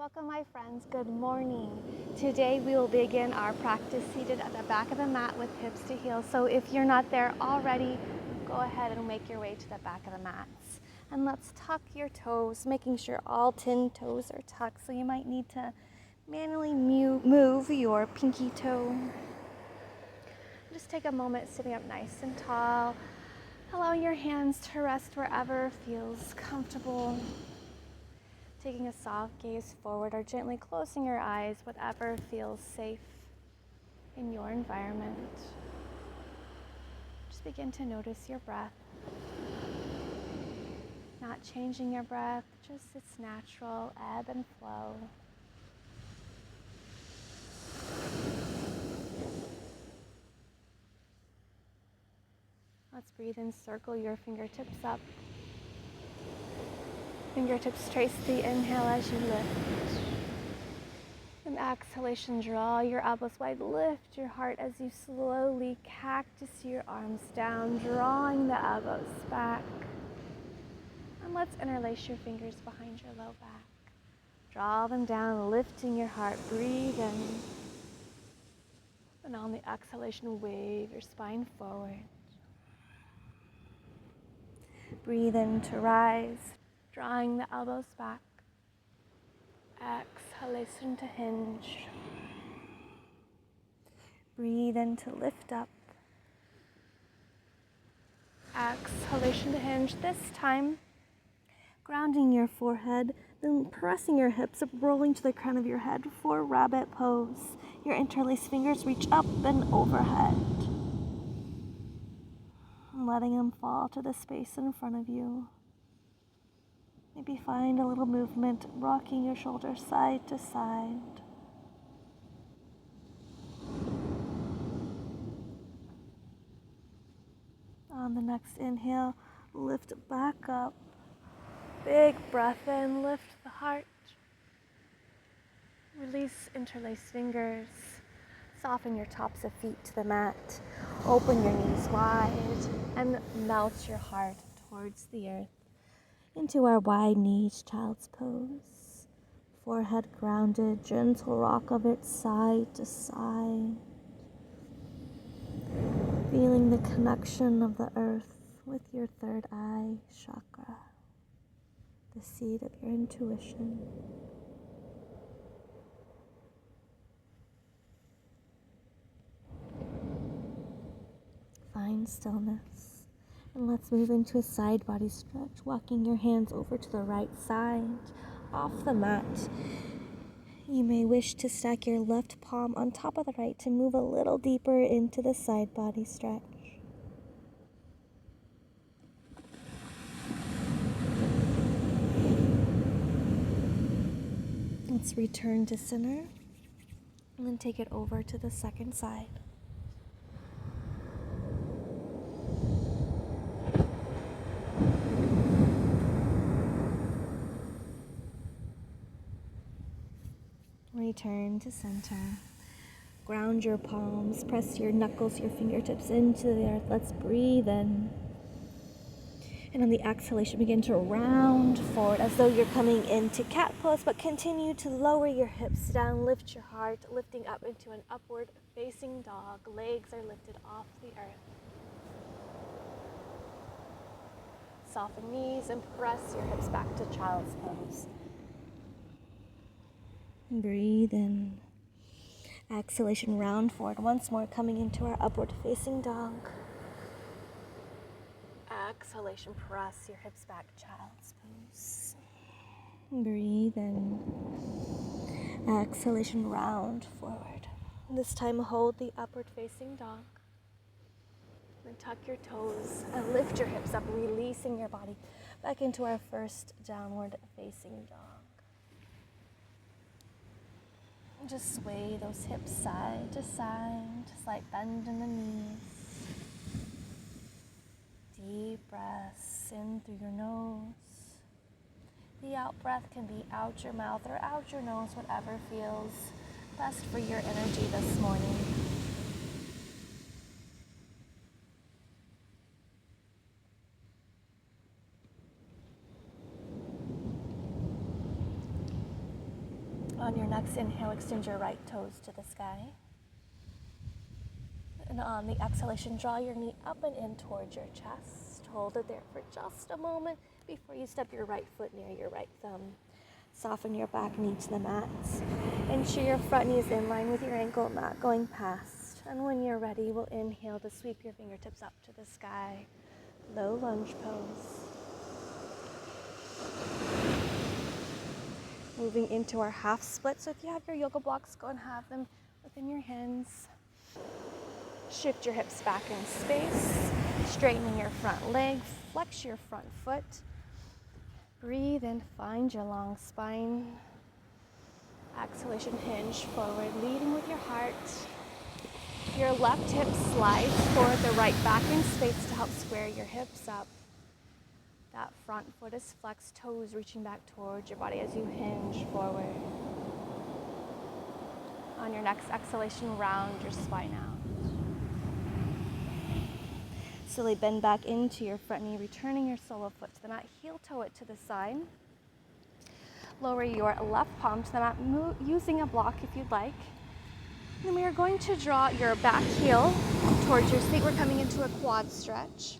Welcome my friends, good morning. Today we will begin our practice seated at the back of the mat with hips to heels. So if you're not there already, go ahead and make your way to the back of the mats. And let's tuck your toes, making sure all 10 toes are tucked. So you might need to manually move your pinky toe. Just take a moment sitting up nice and tall, allowing your hands to rest wherever feels comfortable. Taking a soft gaze forward or gently closing your eyes, whatever feels safe in your environment. Just begin to notice your breath. Not changing your breath, just its natural ebb and flow. Let's breathe and circle your fingertips up. Fingertips trace the inhale as you lift. And exhalation, draw your elbows wide, lift your heart as you slowly cactus your arms down, drawing the elbows back. And let's interlace your fingers behind your low back. Draw them down, lifting your heart, breathe in. And on the exhalation, wave your spine forward. Breathe in to rise, drawing the elbows back. Exhalation to hinge. Breathe in to lift up. Exhalation to hinge. This time, grounding your forehead, then pressing your hips up, rolling to the crown of your head for rabbit pose. Your interlaced fingers reach up and overhead. Letting them fall to the space in front of you. Maybe find a little movement, rocking your shoulders side to side. On the next inhale, lift back up. Big breath in, lift the heart. Release interlaced fingers. Soften your tops of feet to the mat. Open your knees wide and melt your heart towards the earth into our wide knees child's pose. Forehead grounded, gentle rock of it side to side. Feeling the connection of the earth with your third eye chakra, the seed of your intuition. Find stillness, and let's move into a side body stretch, walking your hands over to the right side, off the mat. You may wish to stack your left palm on top of the right to move a little deeper into the side body stretch. Let's return to center, and then take it over to the second side. Return to center. Ground your palms, press your knuckles, your fingertips into the earth. Let's breathe in. And on the exhalation, begin to round forward as though you're coming into cat pose, but continue to lower your hips down, lift your heart, lifting up into an upward facing dog. Legs are lifted off the earth. Soften knees and press your hips back to child's pose. Breathe in. Exhalation, round forward once more, coming into our upward facing dog. Exhalation, press your hips back, child's pose. Breathe in. Exhalation, round forward. This time hold the upward facing dog. Then tuck your toes and lift your hips up, releasing your body back into our first downward facing dog. Just sway those hips side to side, slight bend in the knees. Deep breaths in through your nose. The out breath can be out your mouth or out your nose, whatever feels best for your energy this morning. next inhale, extend your right toes to the sky. And on the exhalation, draw your knee up and in towards your chest. Hold it there for just a moment before you step your right foot near your right thumb. Soften your back knee to the mat. Ensure your front knee is in line with your ankle, not going past. And when you're ready, we'll inhale to sweep your fingertips up to the sky. Low lunge pose. Moving into our half split. So if you have your yoga blocks, go and have them within your hands. Shift your hips back in space, straightening your front leg, flex your front foot. Breathe in, find your long spine. Exhalation, hinge forward, leading with your heart. Your left hip slides forward, the right back in space to help square your hips up. That front foot is flexed, toes reaching back towards your body as you hinge forward. On your next exhalation, round your spine out. Slowly bend back into your front knee, returning your solo foot to the mat. Heel toe it to the side. Lower your left palm to the mat, using a block if you'd like. And then we are going to draw your back heel towards your seat. We're coming into a quad stretch.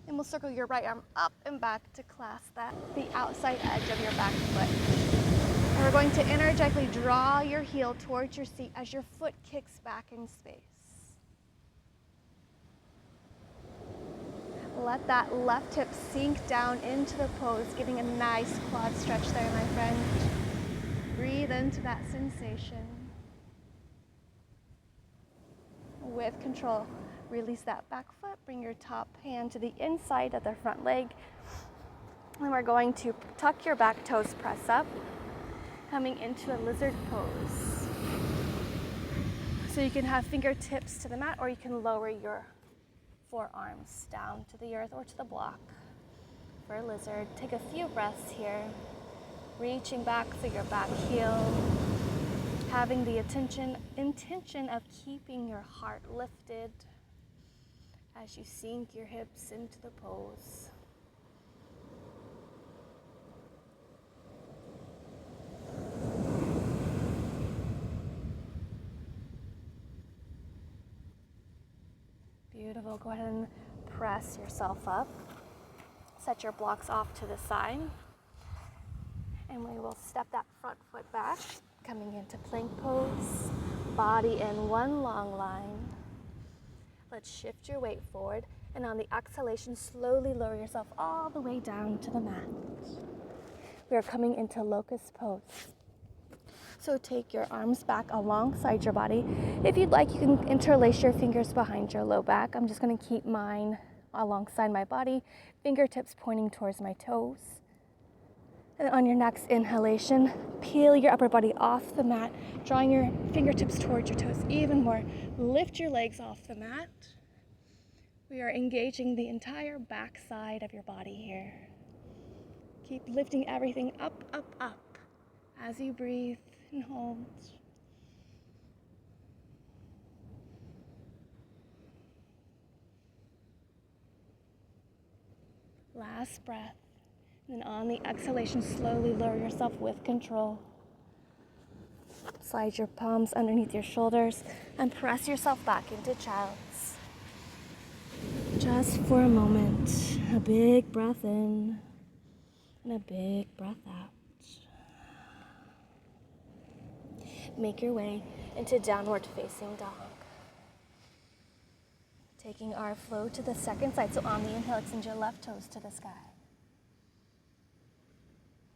Then we'll circle your right arm up and back to clasp the outside edge of your back foot. And we're going to energetically draw your heel towards your seat as your foot kicks back in space. Let that left hip sink down into the pose, giving a nice quad stretch there, my friend. Breathe into that sensation. With control, release that back foot. Bring your top hand to the inside of the front leg. And we're going to tuck your back toes, press up, coming into a lizard pose. So you can have fingertips to the mat, or you can lower your forearms down to the earth or to the block. For a lizard, take a few breaths here, reaching back through your back heel, having the intention of keeping your heart lifted as you sink your hips into the pose. Beautiful. Go ahead and press yourself up. Set your blocks off to the side. And we will step that front foot back, coming into plank pose. Body in one long line. Let's shift your weight forward. And on the exhalation, slowly lower yourself all the way down to the mat. We are coming into locust pose. So take your arms back alongside your body. If you'd like, you can interlace your fingers behind your low back. I'm just going to keep mine alongside my body, fingertips pointing towards my toes. And on your next inhalation, peel your upper body off the mat, drawing your fingertips towards your toes even more. Lift your legs off the mat. We are engaging the entire back side of your body here. Keep lifting everything up, up, up as you breathe and hold. Last breath. And on the exhalation, slowly lower yourself with control. Slide your palms underneath your shoulders and press yourself back into child's. Just for a moment, a big breath in and a big breath out. Make your way into downward facing dog. Taking our flow to the second side. So on the inhale, extend your left toes to the sky.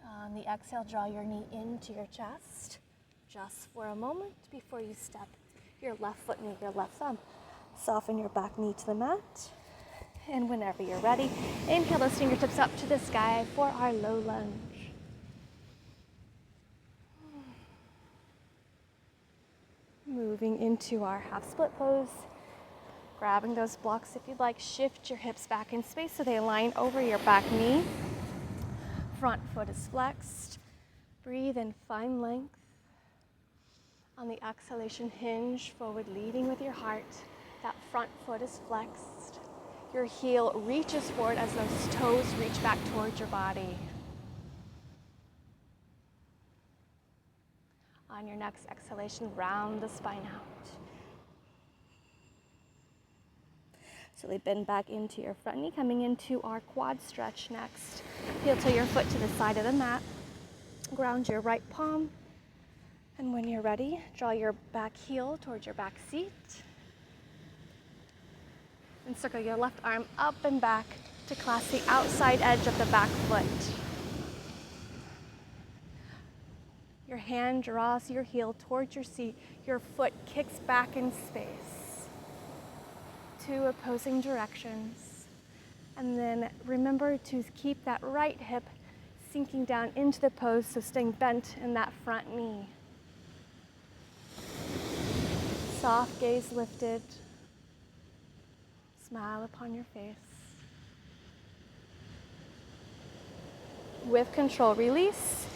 On the exhale, draw your knee into your chest. Just for a moment before you step your left foot near your left thumb. Soften your back knee to the mat. And whenever you're ready, inhale those fingertips up to the sky for our low lunge. Moving into our half split pose. Grabbing those blocks if you'd like. Shift your hips back in space so they align over your back knee. Front foot is flexed. Breathe in, find length. On the exhalation, hinge forward, leading with your heart. That front foot is flexed. Your heel reaches forward as those toes reach back towards your body. On On your next exhalation, round the spine out. Slowly bend back into your front knee, coming into our quad stretch next. Heel toe your foot to the side of the mat. Ground your right palm. And when you're ready, draw your back heel towards your back seat. And circle your left arm up and back to clasp the outside edge of the back foot. Your hand draws your heel towards your seat. Your foot kicks back in space. Two opposing directions. And then remember to keep that right hip sinking down into the pose, so staying bent in that front knee. Soft gaze lifted. Smile upon your face. With control, release.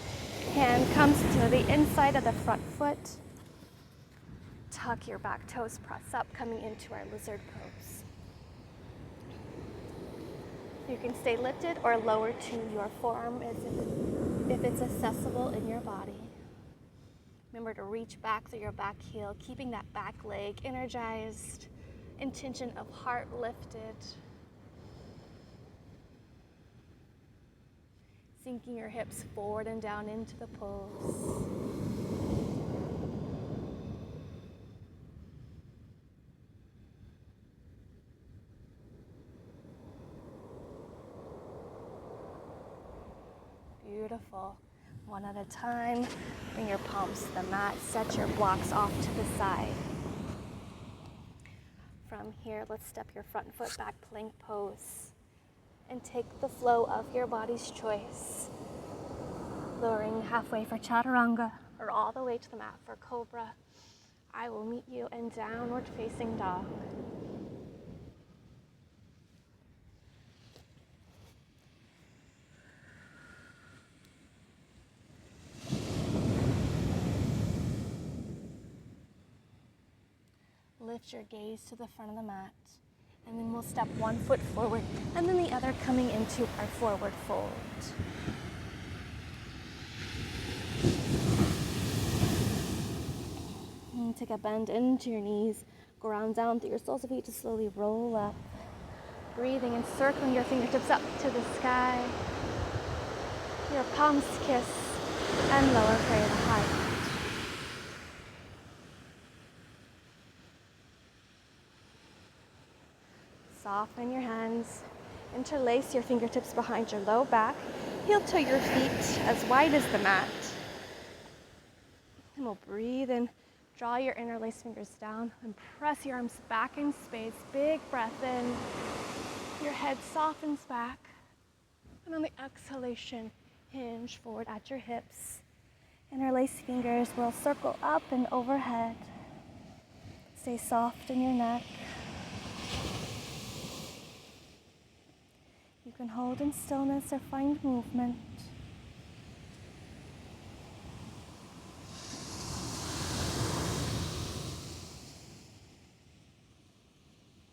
Hand comes to the inside of the front foot. Tuck your back toes, press up, coming into our lizard pose. You can stay lifted or lower to your forearm if it's accessible in your body. Remember to reach back through your back heel, keeping that back leg energized, intention of heart lifted. Sinking your hips forward and down into the pose. Beautiful. One at a time. Bring your palms to the mat. Set your blocks off to the side. From here, let's step your front foot back, plank pose. And take the flow of your body's choice. Lowering halfway for chaturanga or all the way to the mat for cobra. I will meet you in downward facing dog. Lift your gaze to the front of the mat, and then we'll step one foot forward and then the other coming into our forward fold. And take a bend into your knees, ground down through your soles of feet to slowly roll up. Breathing and circling your fingertips up to the sky. Your palms kiss and lower for the heart. Soften your hands. Interlace your fingertips behind your low back. Heel toe your feet as wide as the mat. And we'll breathe in. Draw your interlaced fingers down and press your arms back in space. Big breath in. Your head softens back. And on the exhalation, hinge forward at your hips. Interlace fingers will circle up and overhead. Stay soft in your neck. You can hold in stillness or find movement.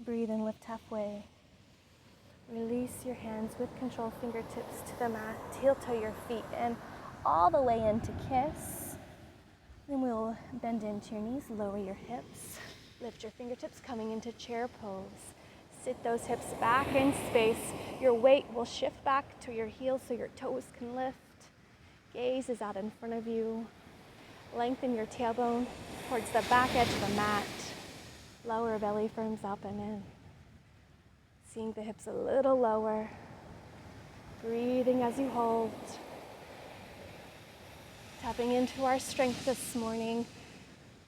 Breathe and lift halfway. Release your hands with control, fingertips to the mat. Heel toe your feet in, all the way into kiss. Then we'll bend into your knees, lower your hips. Lift your fingertips, coming into chair pose. Sit those hips back in space. Your weight will shift back to your heels so your toes can lift. Gaze is out in front of you. Lengthen your tailbone towards the back edge of the mat. Lower belly firms up and in. Seeing the hips a little lower. Breathing as you hold. Tapping into our strength this morning.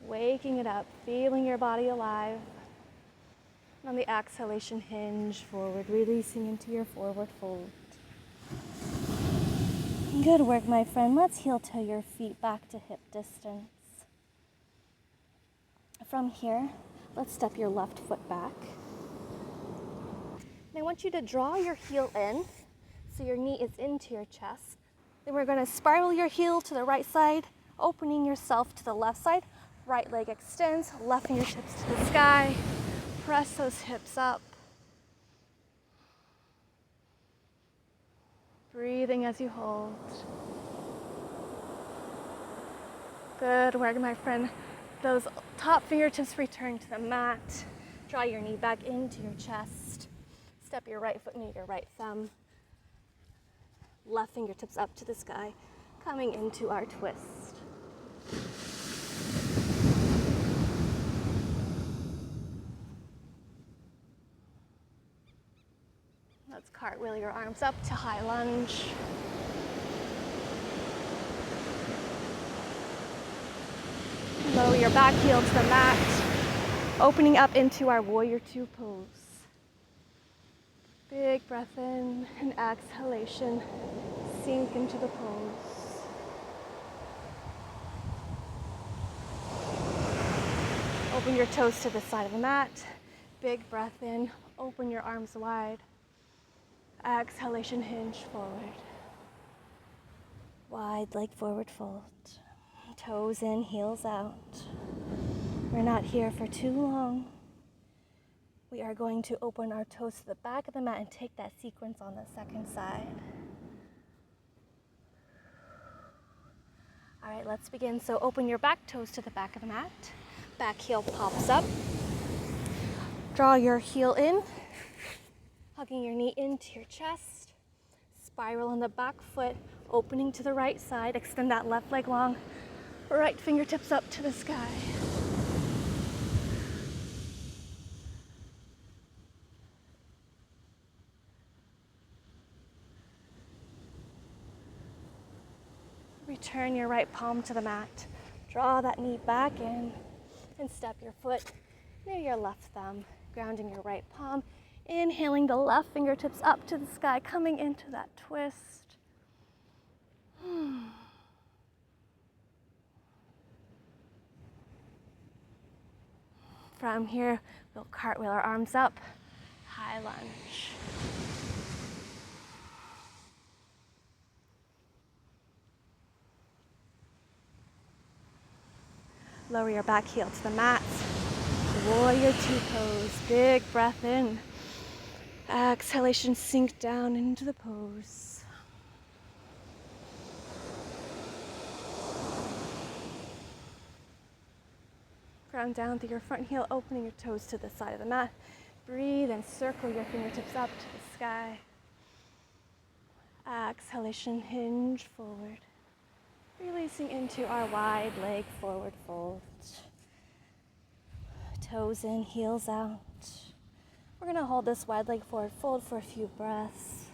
Waking it up, feeling your body alive. And on the exhalation, hinge forward, releasing into your forward fold. Good work, my friend. Let's heel toe your feet back to hip distance. From here, let's step your left foot back. And I want you to draw your heel in so your knee is into your chest. Then we're going to spiral your heel to the right side, opening yourself to the left side. Right leg extends, left fingertips to the sky. Press those hips up. Breathing as you hold. Good work, my friend. Those top fingertips return to the mat. Draw your knee back into your chest. Step your right foot into your right thumb. Left fingertips up to the sky, coming into our twist. Let's cartwheel your arms up to high lunge. Lower your back heel to the mat, opening up into our warrior two pose. Big breath in and exhalation, sink into the pose. Open your toes to the side of the mat. Big breath in, open your arms wide. Exhalation, hinge forward. Wide leg forward fold. Toes in, heels out. We're not here for too long. We are going to open our toes to the back of the mat and take that sequence on the second side. All right, let's begin. So open your back toes to the back of the mat. Back heel pops up. Draw your heel in, hugging your knee into your chest. Spiral on the back foot, opening to the right side. Extend that left leg long. Right fingertips up to the sky. Return your right palm to the mat. Draw that knee back in and step your foot near your left thumb, grounding your right palm. Inhaling the left fingertips up to the sky, coming into that twist. From here, we'll cartwheel our arms up, high lunge. Lower your back heel to the mat. Warrior two pose. Big breath in. Exhalation, sink down into the pose. Ground down through your front heel, opening your toes to the side of the mat. Breathe and circle your fingertips up to the sky. Exhalation, hinge forward. Releasing into our wide leg forward fold. Toes in, heels out. We're gonna hold this wide leg forward fold for a few breaths.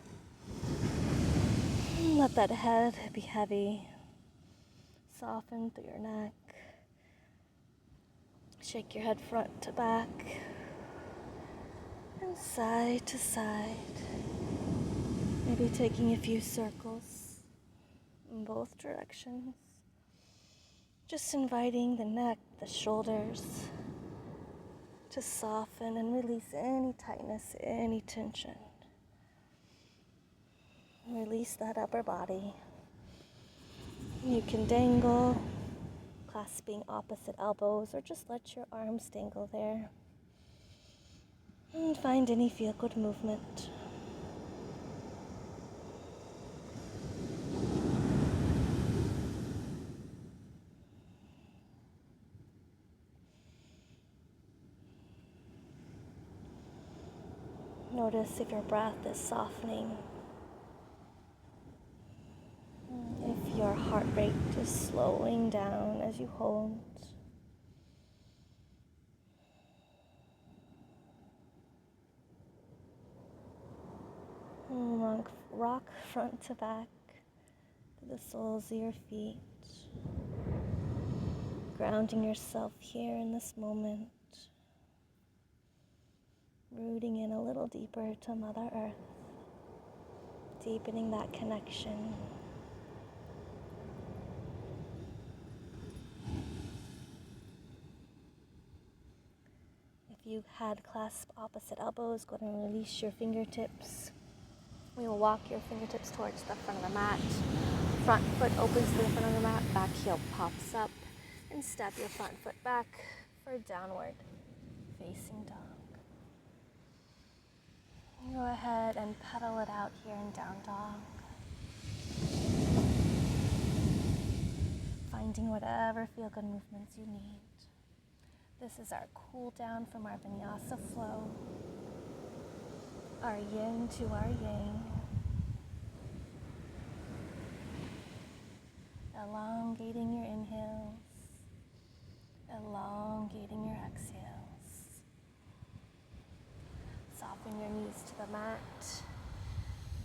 Let that head be heavy. Soften through your neck. Shake your head front to back and side to side. Maybe taking a few circles in both directions. Just inviting the neck, the shoulders to soften and release any tightness, any tension. Release that upper body. You can dangle, clasping opposite elbows, or just let your arms dangle there. And find any feel-good movement. Notice if your breath is softening. If your heart rate is slowing down as you hold. Rock front to back to the soles of your feet. Grounding yourself here in this moment. Rooting in a little deeper to Mother Earth. Deepening that connection. If you had clasped opposite elbows, go ahead and release your fingertips. We will walk your fingertips towards the front of the mat. Front foot opens to the front of the mat, back heel pops up, and step your front foot back for downward facing dog. Go ahead and pedal it out here in down dog. Find finding whatever feel-good movements you need. This is our cool down from our Vinyasa flow, our yin to our yang. Elongating your inhales, elongating your exhales. Soften your knees to the mat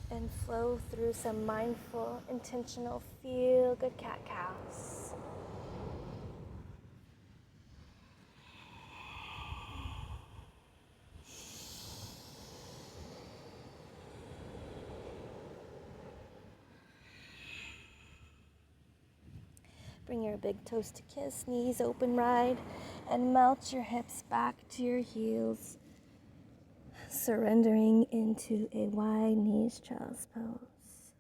and flow through some mindful, intentional, feel-good cat-cows. Bring your big toes to kiss, knees open wide, and melt your hips back to your heels, surrendering into a wide knees child's pose.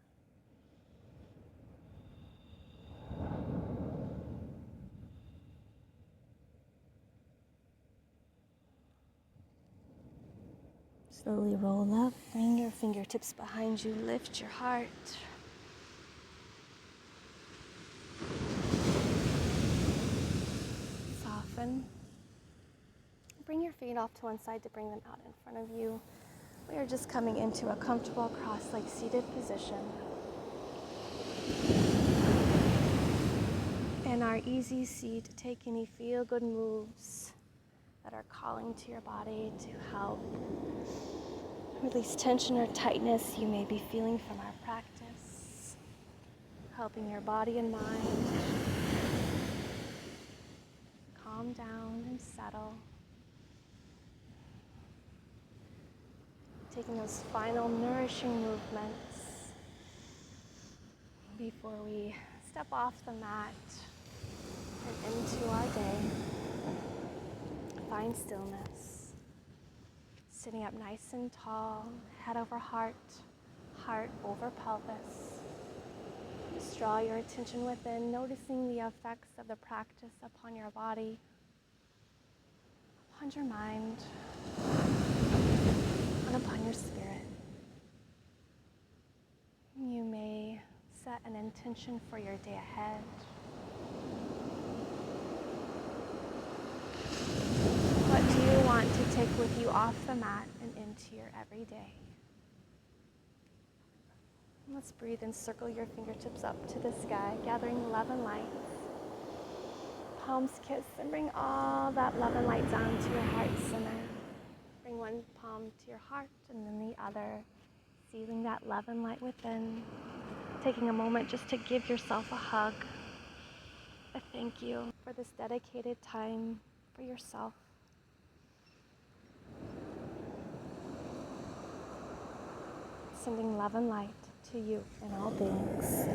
Slowly roll up, bring your fingertips behind you, lift your heart. Soften. Bring your feet off to one side to bring them out in front of you. We are just coming into a comfortable cross-legged seated position. In our easy seat, take any feel-good moves that are calling to your body to help release tension or tightness you may be feeling from our practice, helping your body and mind calm down and settle. Taking those final nourishing movements before we step off the mat and into our day. Find stillness. Sitting up nice and tall, head over heart, heart over pelvis. Just draw your attention within, noticing the effects of the practice upon your body, upon your mind, and upon your spirit. You may set an intention for your day ahead. What do you want to take with you off the mat and into your everyday? Let's breathe and circle your fingertips up to the sky, gathering love and light. Palms kiss and bring all that love and light down to your heart center. Bring one palm to your heart and then the other, sealing that love and light within. Taking a moment just to give yourself a hug, a thank you for this dedicated time for yourself. Sending love and light to you in all beings.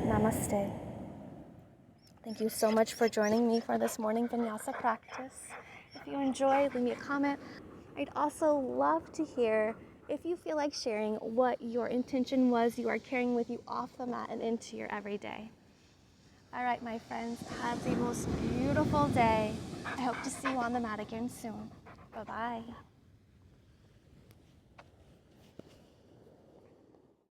Namaste. Thank you so much for joining me for this morning Vinyasa practice. If you enjoyed, leave me a comment. I'd also love to hear if you feel like sharing what your intention was you are carrying with you off the mat and into your everyday. All right, my friends, have the most beautiful day. I hope to see you on the mat again soon. Bye-bye.